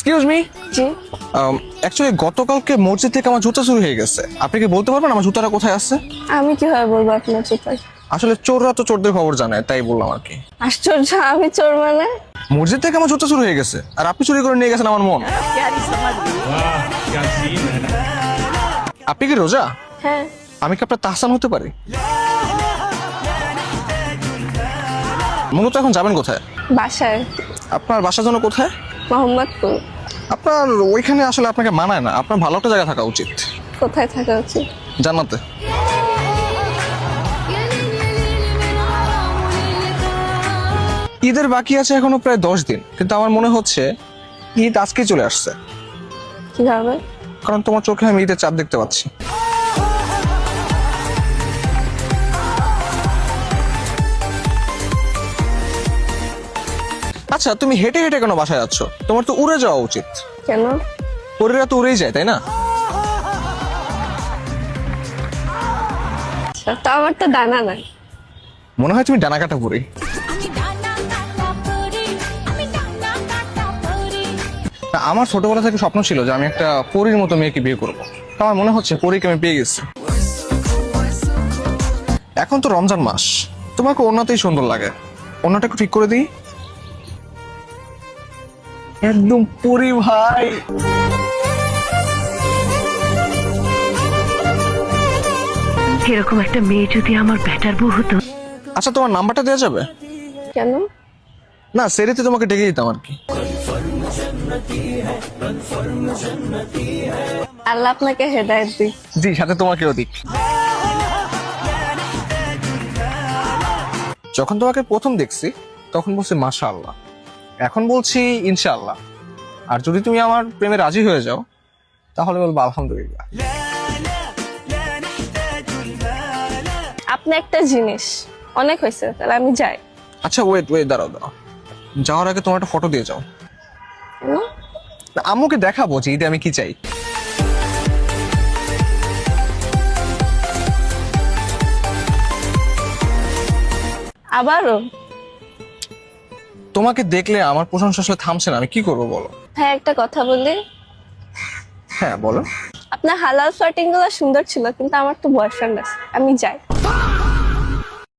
Excuse me. জি। Actually গতকালকে মসজিদ থেকে আমার জুতা চুরি হয়ে গেছে। আপনি কি বলতে পারবেন আমার জুতাটা কোথায় আছে? আমি কিভাবে বলবো আপনার জুতা? আসলে চোররা তো চোরদের খবর জানে, তাই বললাম আর কি। আশ্চর্য, আমি চোর মানে? মসজিদ থেকে আমার জুতা চুরি হয়ে গেছে আর আপনি চুরি করে নিয়ে গেছেন আমার মন। আপনি কি রোজা? হ্যাঁ। আমি কি আপনার তাহসান হতে পারি? মূলত এখন যাবেন কোথায়? বাসায়। আপনার বাসা যেন কোথায়? মোহাম্মদপুর। আপনার ওইখানে আসলে আপনাকে মানায় না, আপনার ভালো একটা জায়গায় থাকা উচিত। কোথায় থাকা উচিত? জান্নাতে। ঈদের বাকি আছে এখনো প্রায় 10 দিন, কিন্তু আমার মনে হচ্ছে ঈদ আজকেই চলে আসছে। কিভাবে? কারণ তোমার চোখে আমি ঈদের চাঁদ দেখতে পাচ্ছি। আচ্ছা, তুমি হেঁটে হেঁটে কেন বাসায় যাচ্ছ? তোমার তো উড়ে যাওয়া উচিত। কেন? পরীরা তো উড়েই যায়, তাই না? আচ্ছা, তো আমার তো ডানা নাই। মনে হয় তুমি ডানা কাটা পরি। আমার ছোটবেলা থেকে স্বপ্ন ছিল যে আমি একটা পরীর মতো মেয়েকে বিয়ে করবো। আমার মনে হচ্ছে পরীকে আমি পেয়ে গেছি। এখন তো রমজান মাস, তোমাকে ওড়নাতেই সুন্দর লাগে। ওড়নাটা একটু ঠিক করে দিই। একদম পরী ভাই। এরকম একটা মেয়ে যদি আমার ব্যাটার বউ হতো। আচ্ছা, তোমার নাম্বারটা দেওয়া যাবে? কেন? না, সেরিতে তোমাকে ডেকে দিতাম আর কি। আল্লাহ আপনাকে হেদায়েত দিক। জি, সাথে তোমাকেও দিক। যখন তোমাকে প্রথম দেখছি তখন বলছি মাশাআল্লাহ, এখন বলছি ইনশাআল্লাহ। আর যদি তুমি আমার প্রেমে রাজি হয়ে যাও তাহলে বলবো আলহামদুলিল্লাহ। আপনি একটা জিনিস, অনেক হয়েছে, তাহলে আমি যাই। আচ্ছা, ওয়েট, দাঁড়াও। যাওয়ার আগে তোমার একটা ফটো দিয়ে যাও। কেন? আম্মুকে দেখাবো যে ঈদে আমি কি চাই। আবারও? তোমাকে দেখলে আমার প্রশংসা আসলে থামছে না, আমি কি করবো বলো? হ্যাঁ, একটা কথা বলি। হ্যাঁ বলো। আপনার হালাল ফ্লার্টিং গুলো সুন্দর ছিল, কিন্তু আমার তো বয়ফ্রেন্ড আছে, আমি যাই।